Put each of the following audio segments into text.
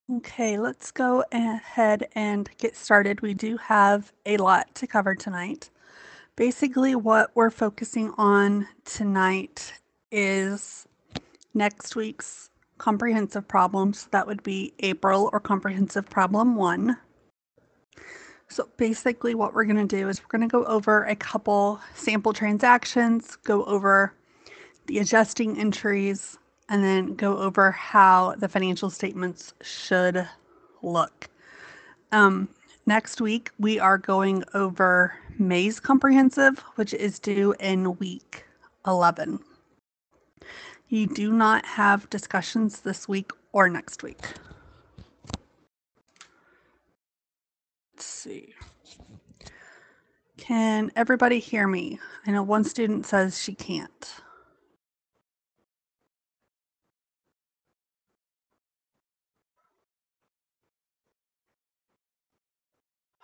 Okay, let's go ahead and get started. We do have a lot to cover tonight. Basically, what we're focusing on tonight is next week's comprehensive problems. That would be April or comprehensive problem 1. So basically what we're going to do is we're going to go over a couple sample transactions, go over the adjusting entries, and then go over how the financial statements should look. Next week, we are going over May's comprehensive, which is due in week 11. You do not have discussions this week or next week. Let's see. Can everybody hear me? I know one student says she can't.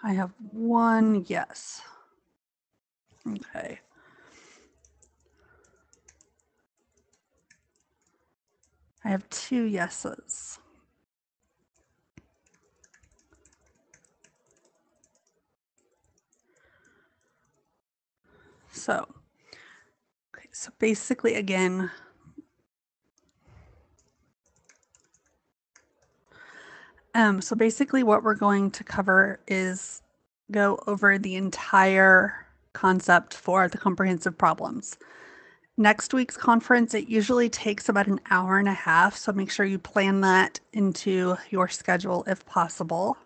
I have one yes. Okay. I have 2 yeses. So basically, again, so basically what we're going to cover is go over the entire concept for the comprehensive problems. Next week's conference, it usually takes about an hour and a half, so make sure you plan that into your schedule if possible.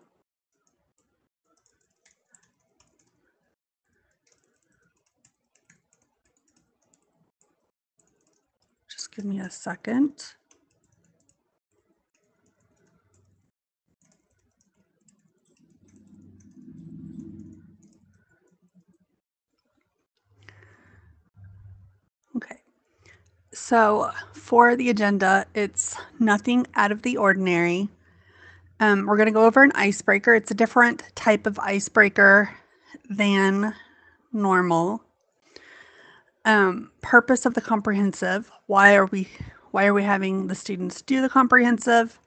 Just give me a second. Okay. So for the agenda, it's nothing out of the ordinary. We're going to go over an icebreaker. It's a different type of icebreaker than normal. Purpose of the comprehensive. Why are we having the students do the comprehensive?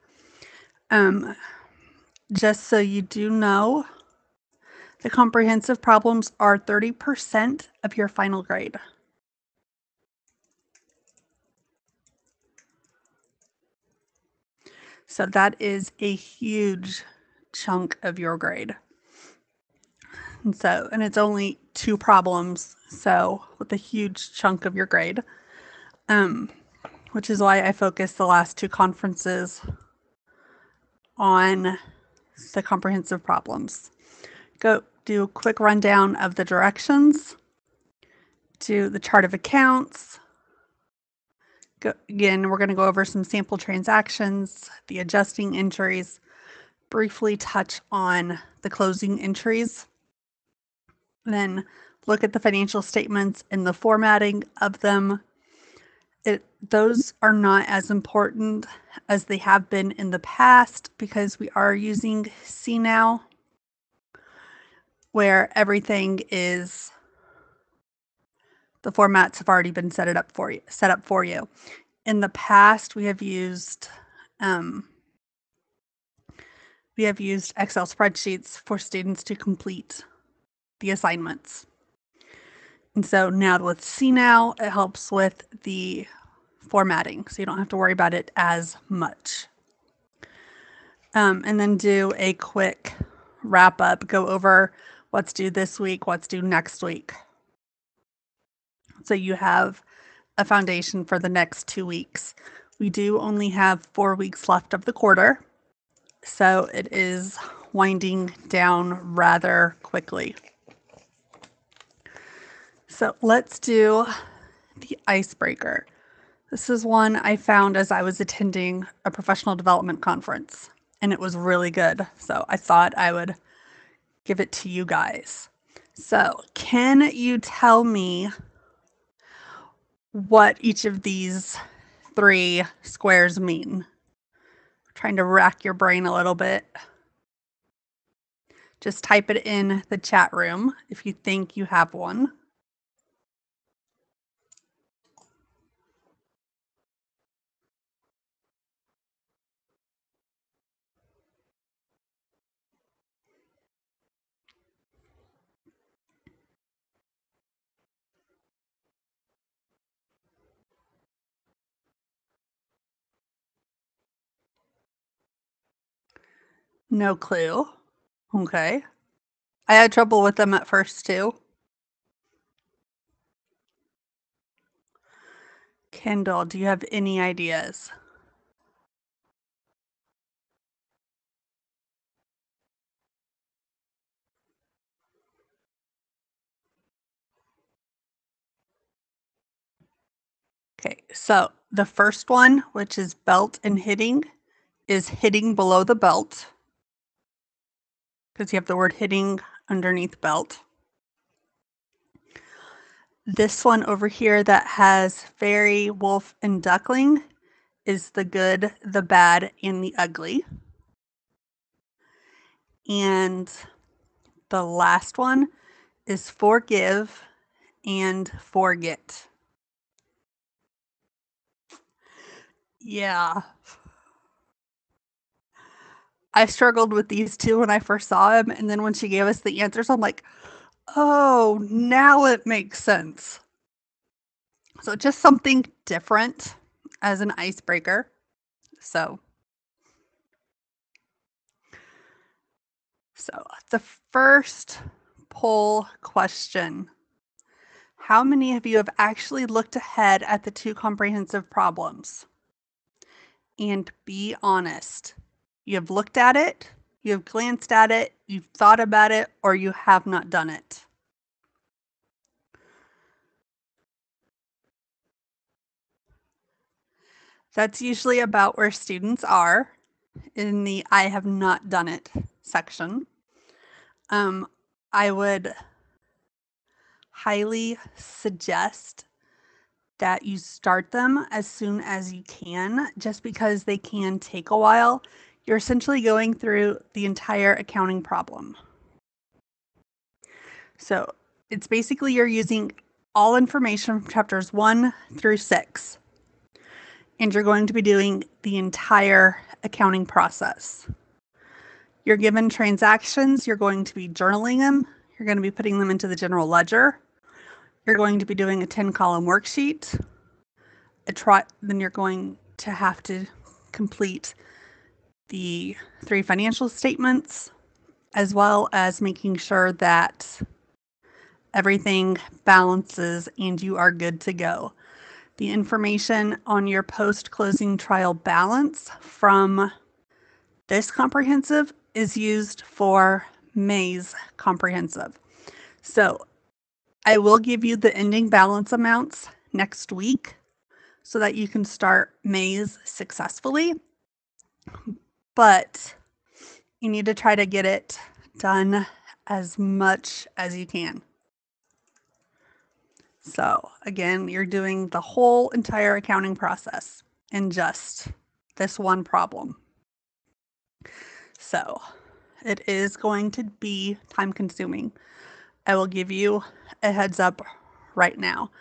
Just so you do know, the comprehensive problems are 30% of your final grade. So that is a huge chunk of your grade. And it's only 2 problems, so with a huge chunk of your grade, which is why I focused the last 2 conferences on the comprehensive problems. Go do a quick rundown of the directions, do the chart of accounts. Again, we're going to go over some sample transactions, the adjusting entries, briefly touch on the closing entries, then look at the financial statements and the formatting of them. Those are not as important as they have been in the past because we are using CNOW, where everything is, the formats have already been set up for you. In the past, we have used Excel spreadsheets for students to complete the assignments. And so now with CNOW, it helps with the formatting, so you don't have to worry about it as much. And then do a quick wrap up, go over what's due this week, what's due next week. So you have a foundation for the next 2 weeks. We do only have 4 weeks left of the quarter, so it is winding down rather quickly. So let's do the icebreaker. This is one I found as I was attending a professional development conference, and it was really good. So I thought I would give it to you guys. So can you tell me what each of these 3 squares mean? I'm trying to rack your brain a little bit. Just type it in the chat room if you think you have one. No clue. Okay. I had trouble with them at first too. Kendall, do you have any ideas? Okay, so the first one, which is belt and hitting, is hitting below the belt because you have the word hitting underneath belt. This one over here that has fairy, wolf, and duckling is the good, the bad, and the ugly. And the last one is forgive and forget. Yeah. I struggled with these two when I first saw them, and then when she gave us the answers, I'm like, oh, now it makes sense. So just something different as an icebreaker. So the first poll question. How many of you have actually looked ahead at the two comprehensive problems? And be honest. You have looked at it, you have glanced at it, you've thought about it, or you have not done it. That's usually about where students are in the I have not done it section. I would highly suggest that you start them as soon as you can, just because they can take a while. You're essentially going through the entire accounting problem. So it's basically you're using all information from chapters 1 through 6, and you're going to be doing the entire accounting process. You're given transactions, you're going to be journaling them, you're going to be putting them into the general ledger, you're going to be doing a 10-column worksheet, then you're going to have to complete the 3 financial statements, as well as making sure that everything balances and you are good to go. The information on your post-closing trial balance from this comprehensive is used for May's comprehensive. So I will give you the ending balance amounts next week so that you can start May's successfully. But you need to try to get it done as much as you can. So again, you're doing the whole entire accounting process in just this one problem. So it is going to be time consuming. I will give you a heads up right now.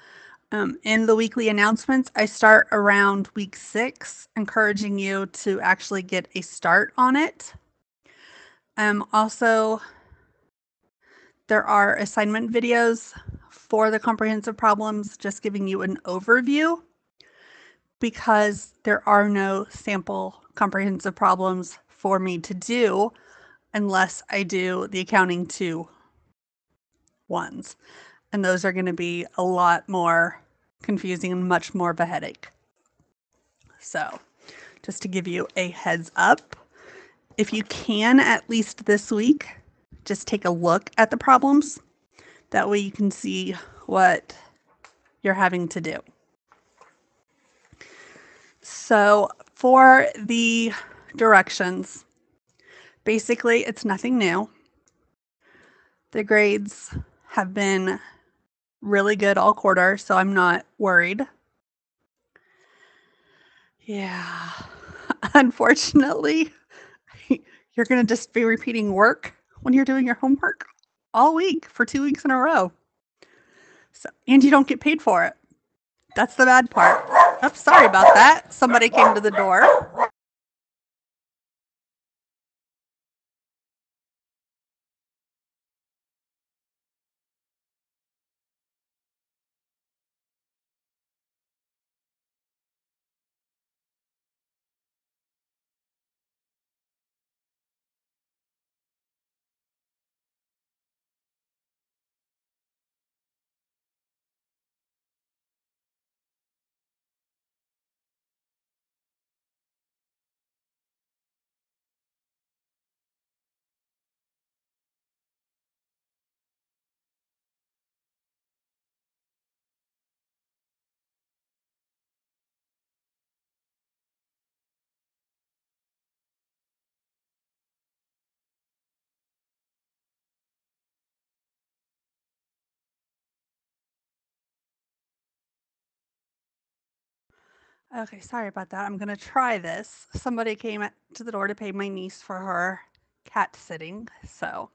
In the weekly announcements, I start around week 6, encouraging you to actually get a start on it. Also, there are assignment videos for the comprehensive problems, just giving you an overview, because there are no sample comprehensive problems for me to do unless I do the accounting 2 ones. And those are going to be a lot more confusing and much more of a headache. So just to give you a heads up, if you can, at least this week, just take a look at the problems. That way you can see what you're having to do. So for the directions, basically it's nothing new. The grades have been really good all quarter, so I'm not worried. Yeah, unfortunately, you're going to just be repeating work when you're doing your homework all week for 2 weeks in a row. So, and you don't get paid for it. That's the bad part. I'm sorry about that. Somebody came to the door. Okay, sorry about that. I'm going to try this. Somebody came to the door to pay my niece for her cat sitting. So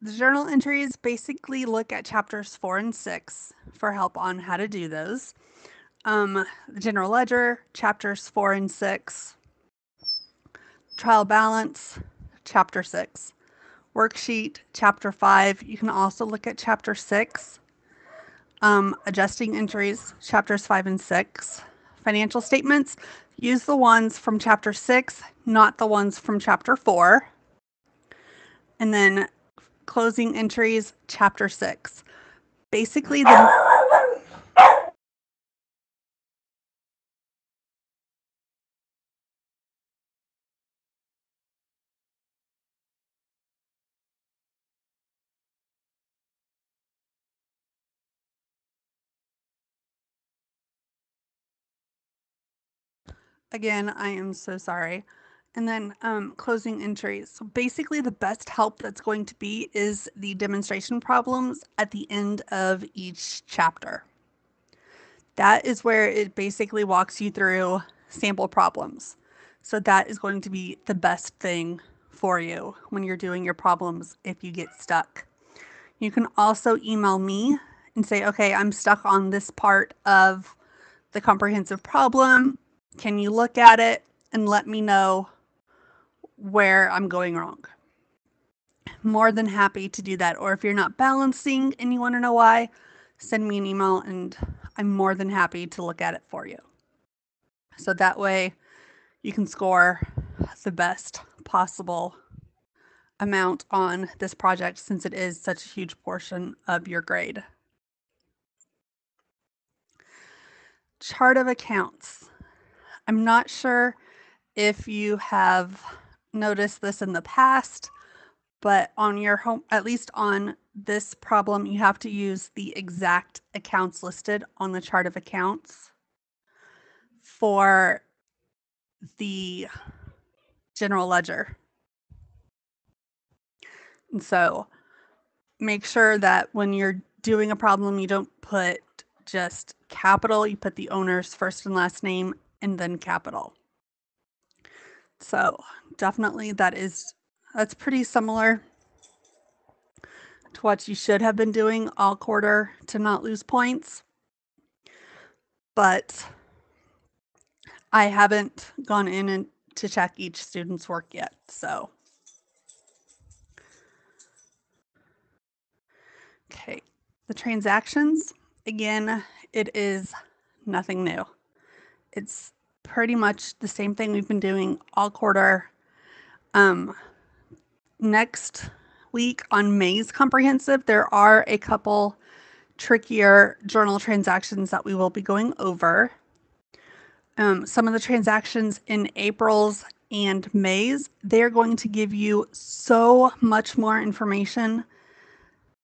the journal entries basically look at chapters 4 and 6 for help on how to do those. The general ledger, chapters 4 and 6. Trial balance, chapter 6. Worksheet, chapter 5. You can also look at chapter 6. Adjusting entries, chapters 5 and 6. Financial statements, use the ones from chapter 6, not the ones from chapter 4. And then closing entries, chapter 6. Basically, again, I am so sorry. And then closing entries. So basically, the best help that's going to be is the demonstration problems at the end of each chapter. That is where it basically walks you through sample problems. So that is going to be the best thing for you when you're doing your problems if you get stuck. You can also email me and say, okay, I'm stuck on this part of the comprehensive problem. Can you look at it and let me know where I'm going wrong? More than happy to do that. Or if you're not balancing and you want to know why, send me an email and I'm more than happy to look at it for you. So that way you can score the best possible amount on this project since it is such a huge portion of your grade. Chart of accounts. I'm not sure if you have noticed this in the past, but on your home, at least on this problem, you have to use the exact accounts listed on the chart of accounts for the general ledger. And so make sure that when you're doing a problem, you don't put just capital, you put the owner's first and last name and then capital. So definitely that's pretty similar to what you should have been doing all quarter to not lose points. But I haven't gone in and to check each student's work yet. So, okay. The transactions, again, it is nothing new. It's pretty much the same thing we've been doing all quarter. Next week on May's comprehensive, there are a couple trickier journal transactions that we will be going over. Some of the transactions in April's and May's, they're going to give you so much more information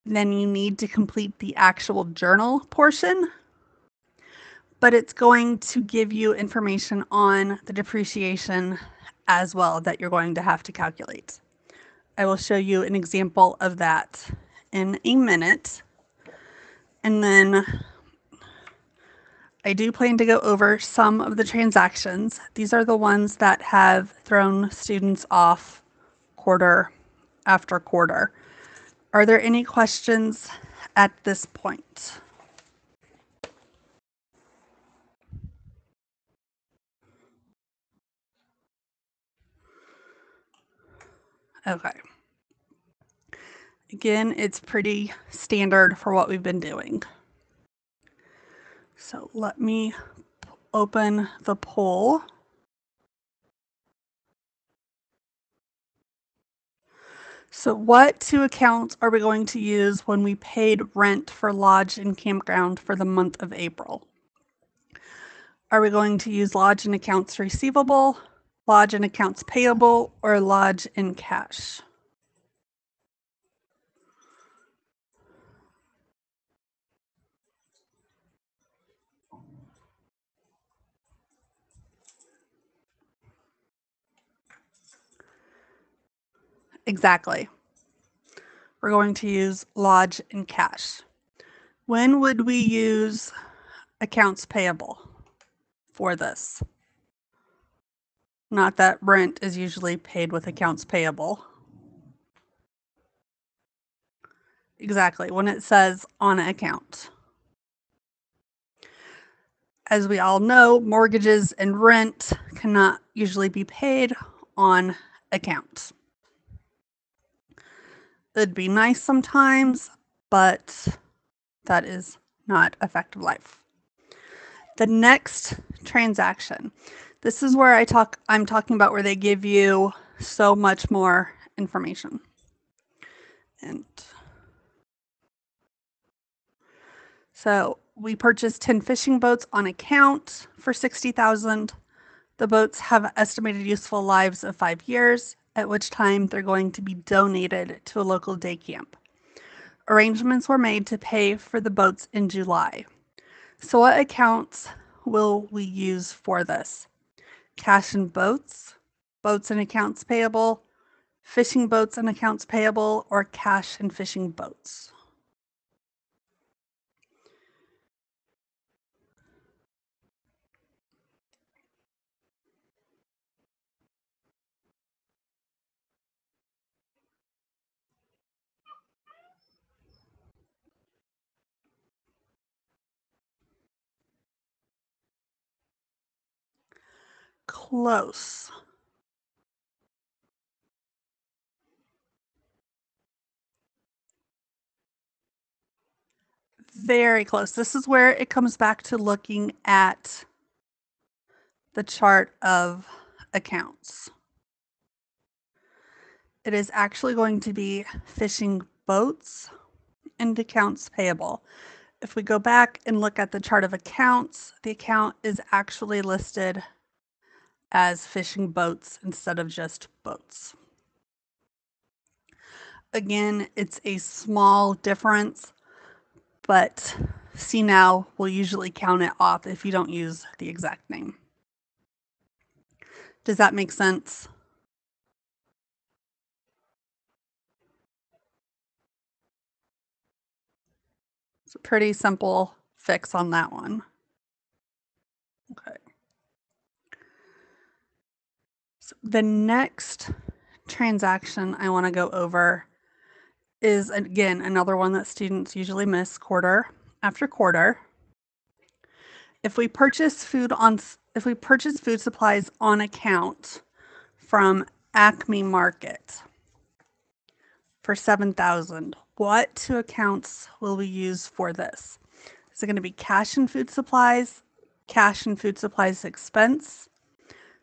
than you need to complete the actual journal portion, but it's going to give you information on the depreciation as well that you're going to have to calculate. I will show you an example of that in a minute. And then I do plan to go over some of the transactions. These are the ones that have thrown students off quarter after quarter. Are there any questions at this point? Okay. Again, it's pretty standard for what we've been doing. So let me open the poll. So what two accounts are we going to use when we paid rent for lodge and campground for the month of April? Are we going to use lodge and accounts receivable, lodge and accounts payable, or lodge in cash? Exactly. We're going to use lodge in cash. When would we use accounts payable? for this. Not that rent is usually paid with accounts payable. Exactly, when it says on account. As we all know, mortgages and rent cannot usually be paid on account. It'd be nice sometimes, but that is not effective life. The next transaction. This is where I'm talking about where they give you so much more information. And so we purchased 10 fishing boats on account for $60,000. The boats have estimated useful lives of 5 years, at which time they're going to be donated to a local day camp. Arrangements were made to pay for the boats in July. So what accounts will we use for this? Cash and boats, boats and accounts payable, fishing boats and accounts payable, or cash and fishing boats? Close. Very close. This is where it comes back to looking at the chart of accounts. It is actually going to be fishing boats and accounts payable. If we go back and look at the chart of accounts, the account is actually listed as fishing boats instead of just boats. Again, it's a small difference, but see now will usually count it off if you don't use the exact name. Does that make sense? It's a pretty simple fix on that one. Okay. So the next transaction I want to go over is, again, another one that students usually miss quarter after quarter. If we purchase food supplies on account from Acme Market for $7,000, what two accounts will we use for this? Is it going to be cash and food supplies expense,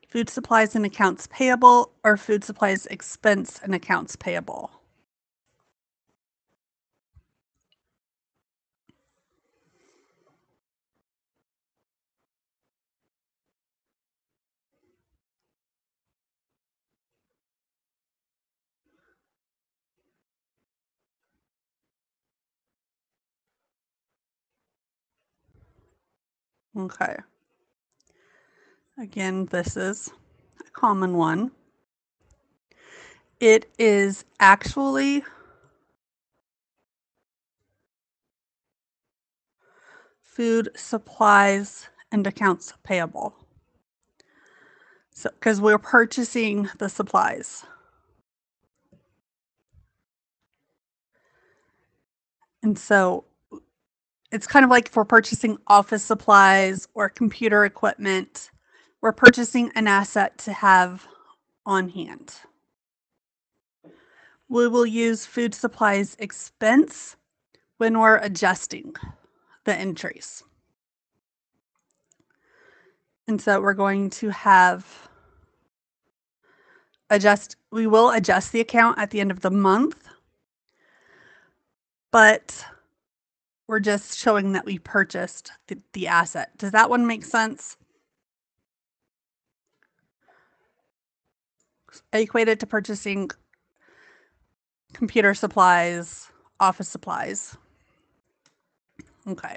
food supplies and accounts payable, or food supplies expense and accounts payable? Okay. Again, this is a common one. It is actually food supplies and accounts payable. So, because we're purchasing the supplies. And so it's kind of like if we're purchasing office supplies or computer equipment, we're purchasing an asset to have on hand. We will use food supplies expense when we're adjusting the entries. And so we're going to have we will adjust the account at the end of the month, but we're just showing that we purchased the asset. Does that one make sense? Equated to purchasing computer supplies, office supplies. Okay.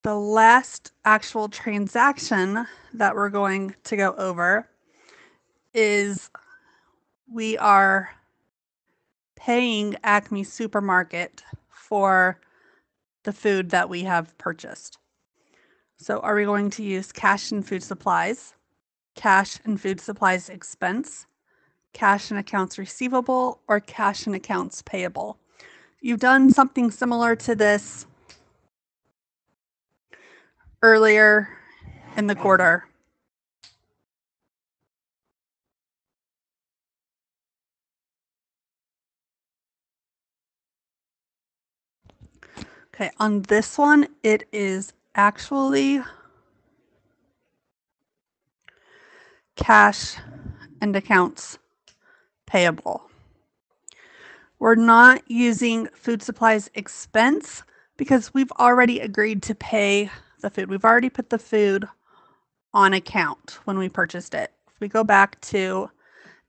The last actual transaction that we're going to go over is we are paying Acme Supermarket for the food that we have purchased. So are we going to use cash and food supplies, cash and food supplies expense, cash and accounts receivable, or cash and accounts payable? You've done something similar to this earlier in the quarter. Okay, on this one, it is actually cash and accounts payable. We're not using food supplies expense because we've already agreed to pay the food. We've already put the food on account when we purchased it. If we go back to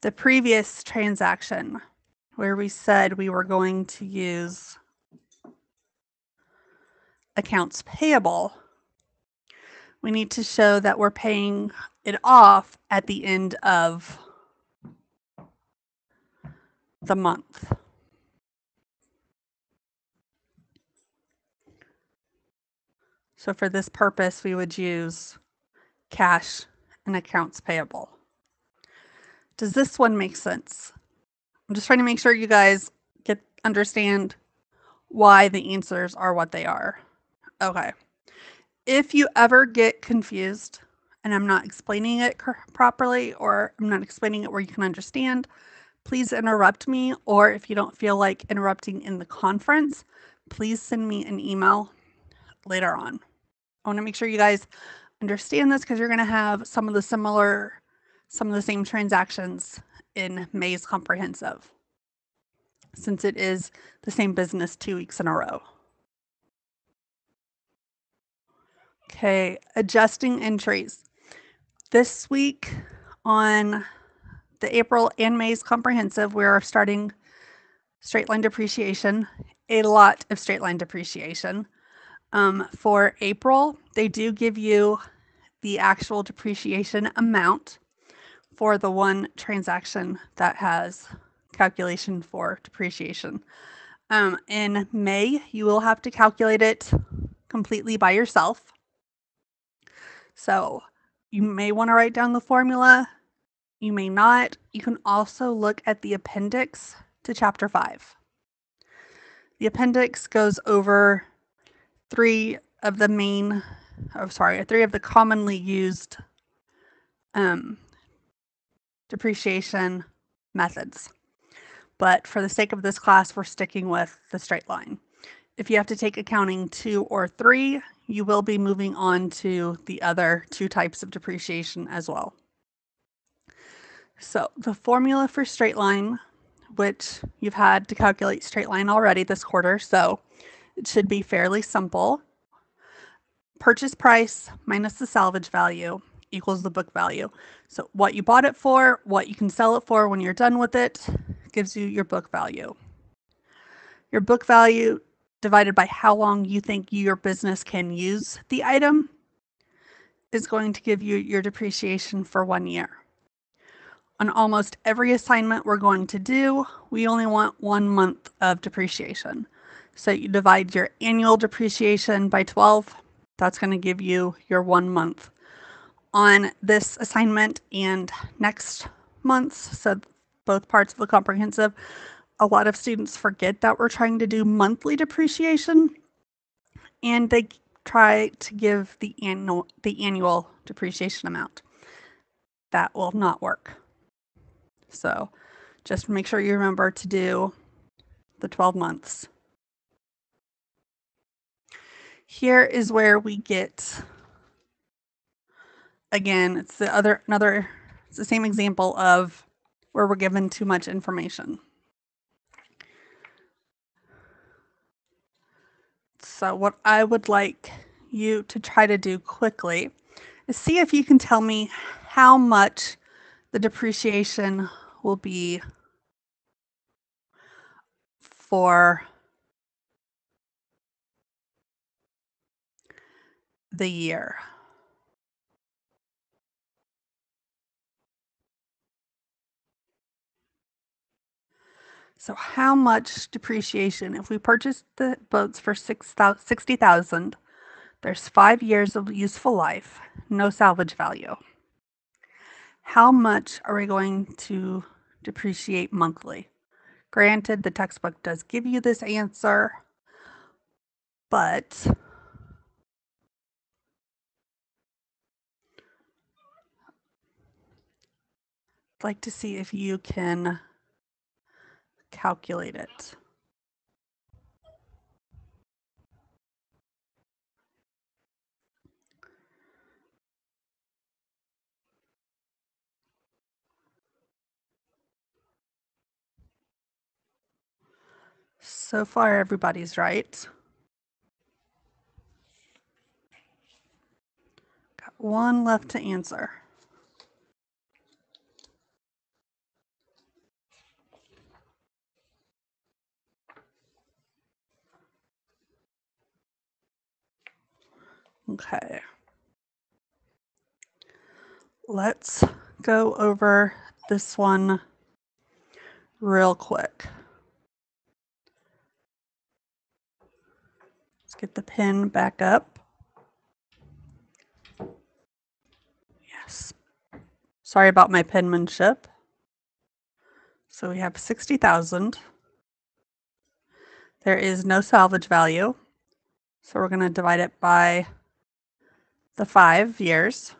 the previous transaction where we said we were going to use accounts payable, we need to show that we're paying it off at the end of the month. So for this purpose, we would use cash and accounts payable. Does this one make sense? I'm just trying to make sure you guys understand why the answers are what they are. Okay. If you ever get confused and I'm not explaining it properly, or I'm not explaining it where you can understand, please interrupt me. Or if you don't feel like interrupting in the conference, please send me an email later on. I want to make sure you guys understand this because you're going to have some of the same transactions in May's comprehensive, since it is the same business 2 weeks in a row. Okay, adjusting entries. This week on the April and May's comprehensive, we're starting straight line depreciation, a lot of straight line depreciation. For April, they do give you the actual depreciation amount for the one transaction that has calculation for depreciation. In May, you will have to calculate it completely by yourself. So you may want to write down the formula. You may not. You can also look at the appendix to Chapter 5. The appendix goes over three of the commonly used depreciation methods. But for the sake of this class, we're sticking with the straight line. If you have to take accounting 2 or 3, you will be moving on to the other 2 types of depreciation as well. So the formula for straight line, which you've had to calculate straight line already this quarter, so it should be fairly simple. Purchase price minus the salvage value equals the book value. So what you bought it for, what you can sell it for when you're done with it, gives you your book value. Your book value divided by how long you think your business can use the item is going to give you your depreciation for 1 year. On almost every assignment we're going to do, we only want 1 month of depreciation. So you divide your annual depreciation by 12, that's going to give you your 1 month. On this assignment and next month's, so both parts of the comprehensive, a lot of students forget that we're trying to do monthly depreciation, and they try to give the annual depreciation amount. That will not work. So just make sure you remember to do the 12 months. Here is where we get, again, it's it's the same example of where we're given too much information. So what I would like you to try to do quickly is see if you can tell me how much the depreciation will be for the year. So how much depreciation, if we purchased the boats for $60,000, There's 5 years of useful life, no salvage value. How much are we going to depreciate monthly? Granted, the textbook does give you this answer, but I'd like to see if you can calculate it. So far, everybody's right. Got one left to answer. Okay. Let's go over this one real quick. Let's get the pen back up. Yes. Sorry about my penmanship. So we have 60,000. There is no salvage value. So we're going to divide it by the 5 years.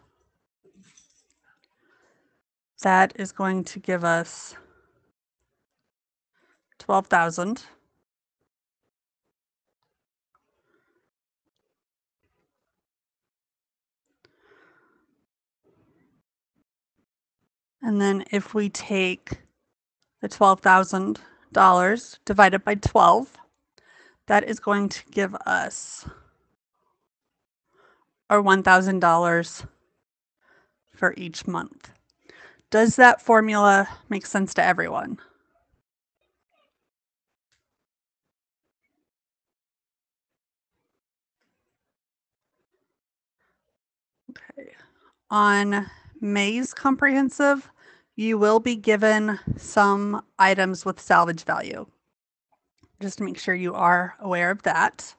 That is going to give us 12,000. And then if we take the $12,000 divided by 12, that is going to give us our $1,000 for each month. Does that formula make sense to everyone? Okay. On May's comprehensive, you will be given some items with salvage value. Just to make sure you are aware of that.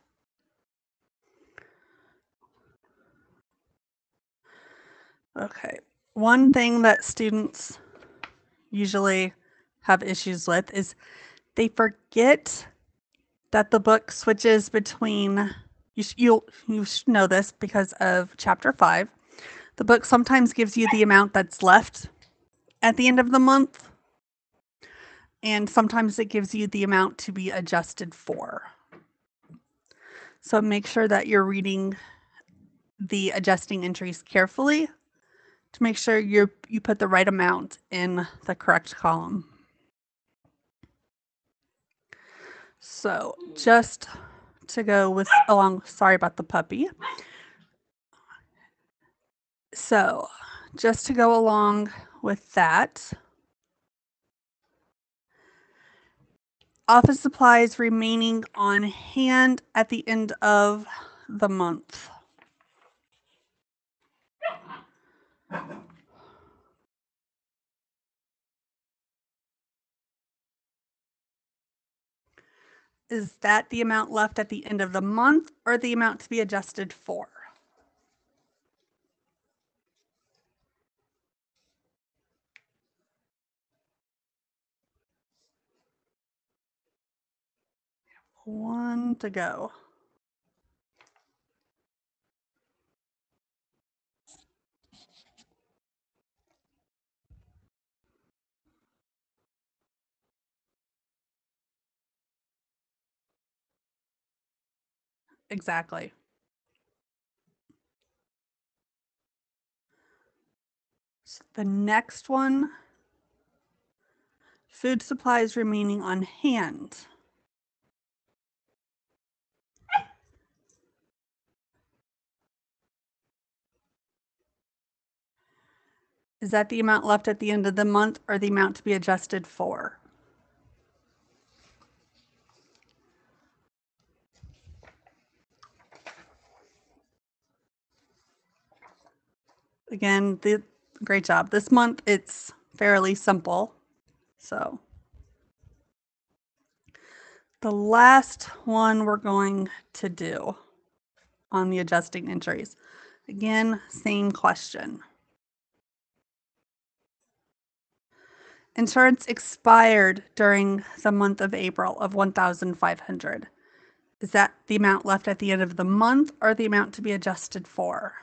Okay. One thing that students usually have issues with is they forget that the book switches between, you should know this because of chapter 5. The book sometimes gives you the amount that's left at the end of the month, and sometimes it gives you the amount to be adjusted for. So make sure that you're reading the adjusting entries carefully to make sure you put the right amount in the correct column. So just to go with along, sorry about the puppy. So just to go along with that, office supplies remaining on hand at the end of the month. Is that the amount left at the end of the month or the amount to be adjusted for? One to go. Exactly. So the next one, food supplies remaining on hand. Is that the amount left at the end of the month or the amount to be adjusted for? Again, great job. This month it's fairly simple. So the last one we're going to do on the adjusting entries. Again, same question. Insurance expired during the month of April of $1,500. Is that the amount left at the end of the month or the amount to be adjusted for?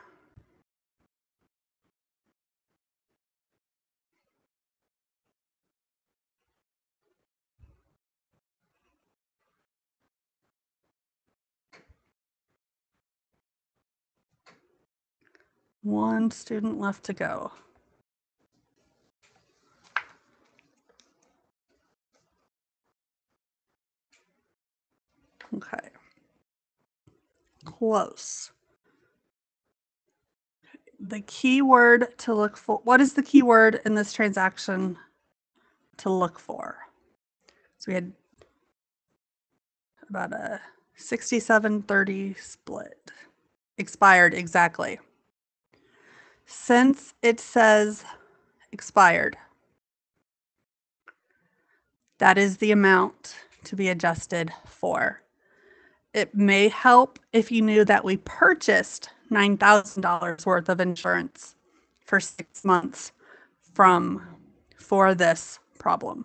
One student left to go. Okay. Close. The keyword to look for, what is the keyword in this transaction to look for? So we had about a 67-30 split. Expired, exactly. Since it says expired, that is the amount to be adjusted for. It may help if you knew that we purchased $9,000 worth of insurance for 6 months for this problem.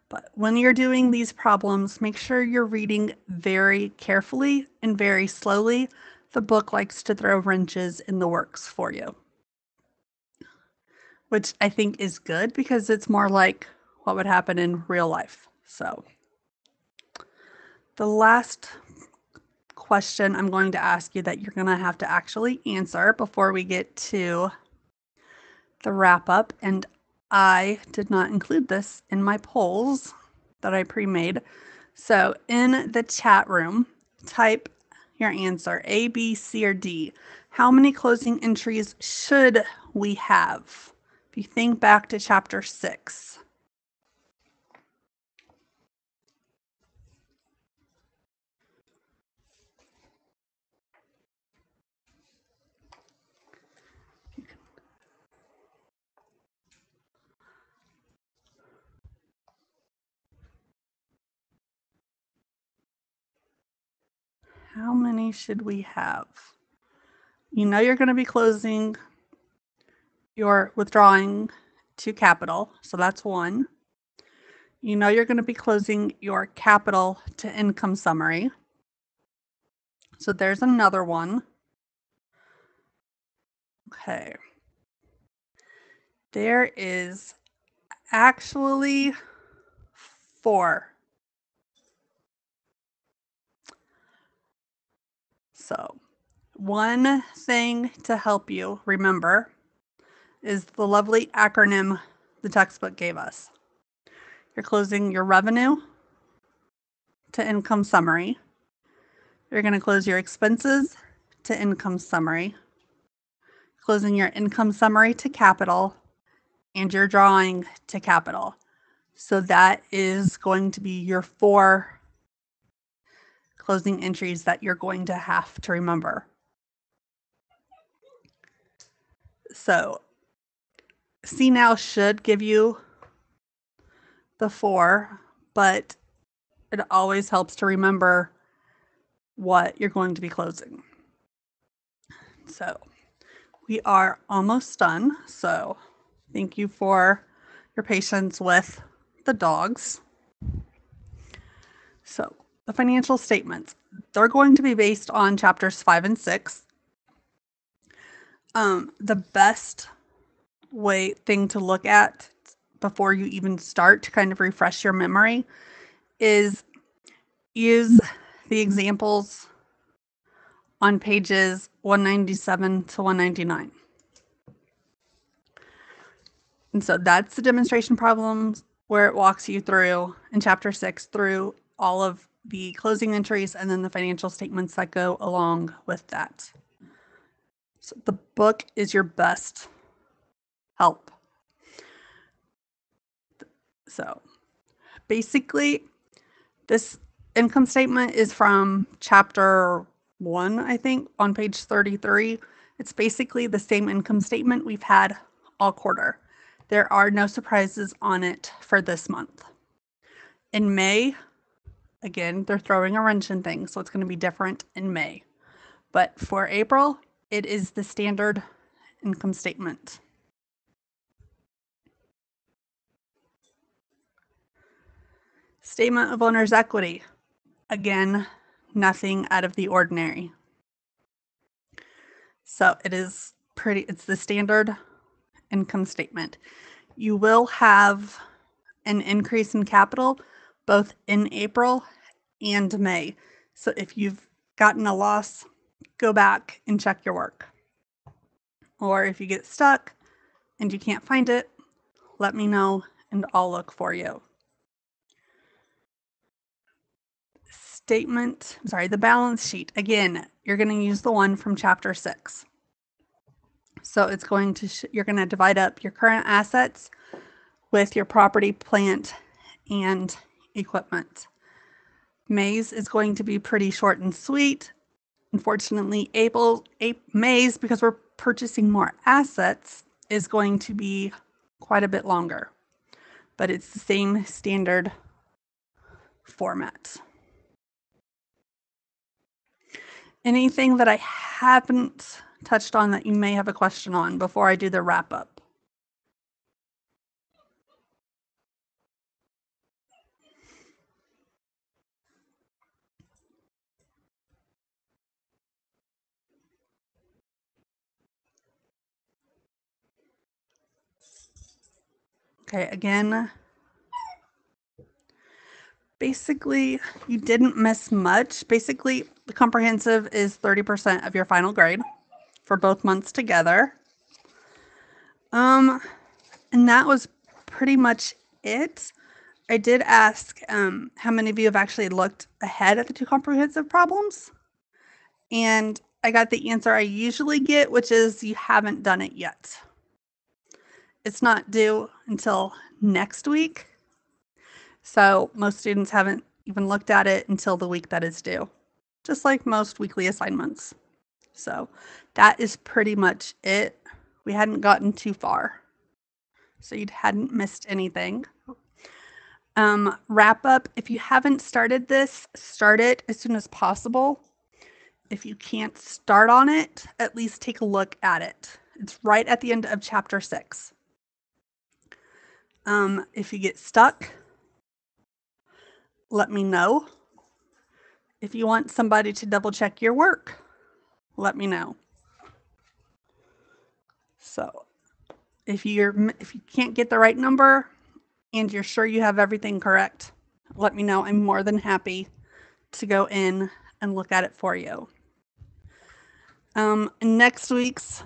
But when you're doing these problems, make sure you're reading very carefully and very slowly. The book likes to throw wrenches in the works for you, which I think is good because it's more like what would happen in real life. So the last question I'm going to ask you that you're going to have to actually answer before we get to the wrap up, and I did not include this in my polls that I pre-made. So in the chat room, type your answer, A, B, C, or D. How many closing entries should we have? If you think back to chapter 6. How many should we have? You know you're going to be closing your withdrawing to capital, so that's 1. You know you're going to be closing your capital to income summary. So there's another one. Okay. There is actually 4. So one thing to help you remember is the lovely acronym the textbook gave us. You're closing your revenue to income summary. You're going to close your expenses to income summary, closing your income summary to capital, and your drawing to capital. So that is going to be your 4 closing entries that you're going to have to remember. So CNOW should give you the 4, but it always helps to remember what you're going to be closing. So we are almost done. So thank you for your patience with the dogs. So the financial statements, they're going to be based on chapters 5 and 6. The best thing to look at before you even start to kind of refresh your memory is use the examples on pages 197 to 199. And so that's the demonstration problems where it walks you through in chapter 6 through all of the closing entries and then the financial statements that go along with that. So the book is your best help. So basically, this income statement is from chapter 1, I think, on page 33. It's basically the same income statement we've had all quarter. There are no surprises on it for this month. In May, again, they're throwing a wrench in things, so it's going to be different in May. But for April, it is the standard income statement. Statement of owner's equity. Again, nothing out of the ordinary. So it's the standard income statement. You will have an increase in capital both in April and May. So if you've gotten a loss, go back and check your work. Or if you get stuck and you can't find it, let me know and I'll look for you. The balance sheet. Again, you're going to use the one from chapter 6. So it's going to, you're going to divide up your current assets with your property, plant, and equipment. May's is going to be pretty short and sweet. Unfortunately, May's, because we're purchasing more assets, is going to be quite a bit longer. But it's the same standard format. Anything that I haven't touched on that you may have a question on before I do the wrap up? Okay, again, basically, you didn't miss much. Basically, the comprehensive is 30% of your final grade for both months together. And that was pretty much it. I did ask how many of you have actually looked ahead at the 2 comprehensive problems. And I got the answer I usually get, which is you haven't done it yet. It's not due until next week. So most students haven't even looked at it until the week that is due, just like most weekly assignments. So that is pretty much it. We hadn't gotten too far, so you hadn't missed anything. Wrap up. If you haven't started this, start it as soon as possible. If you can't start on it, at least take a look at it. It's right at the end of chapter 6. If you get stuck, let me know. If you want somebody to double check your work, let me know. So if you can't get the right number and you're sure you have everything correct, let me know. I'm more than happy to go in and look at it for you. Next week's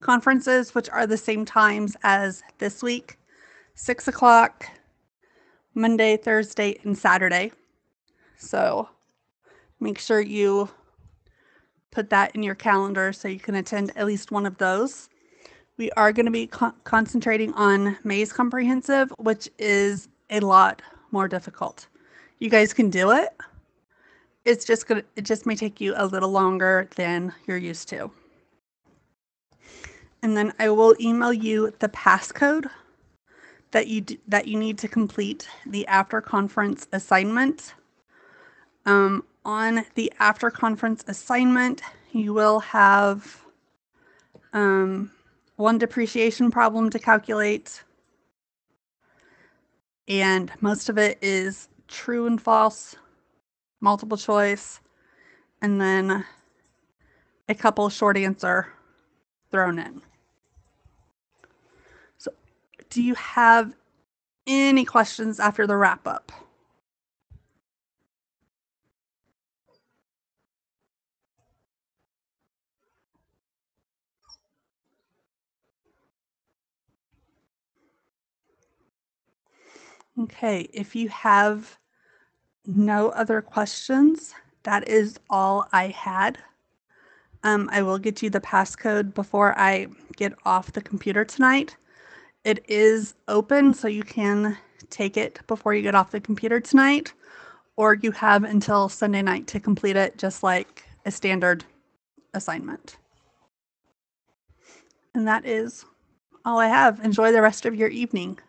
conferences, which are the same times as this week, 6 o'clock, Monday, Thursday, and Saturday. So make sure you put that in your calendar so you can attend at least one of those. We are going to be concentrating on May's comprehensive, which is a lot more difficult. You guys can do it. It just may take you a little longer than you're used to. And then I will email you the passcode that you need to complete the after conference assignment. On the after conference assignment, you will have one depreciation problem to calculate, and most of it is true and false, multiple choice, and then a couple short answer thrown in. So, do you have any questions after the wrap up? Okay, if you have no other questions, that is all I had. I will get you the passcode before I get off the computer tonight. It is open, so you can take it before you get off the computer tonight, or you have until Sunday night to complete it, just like a standard assignment. And that is all I have. Enjoy the rest of your evening.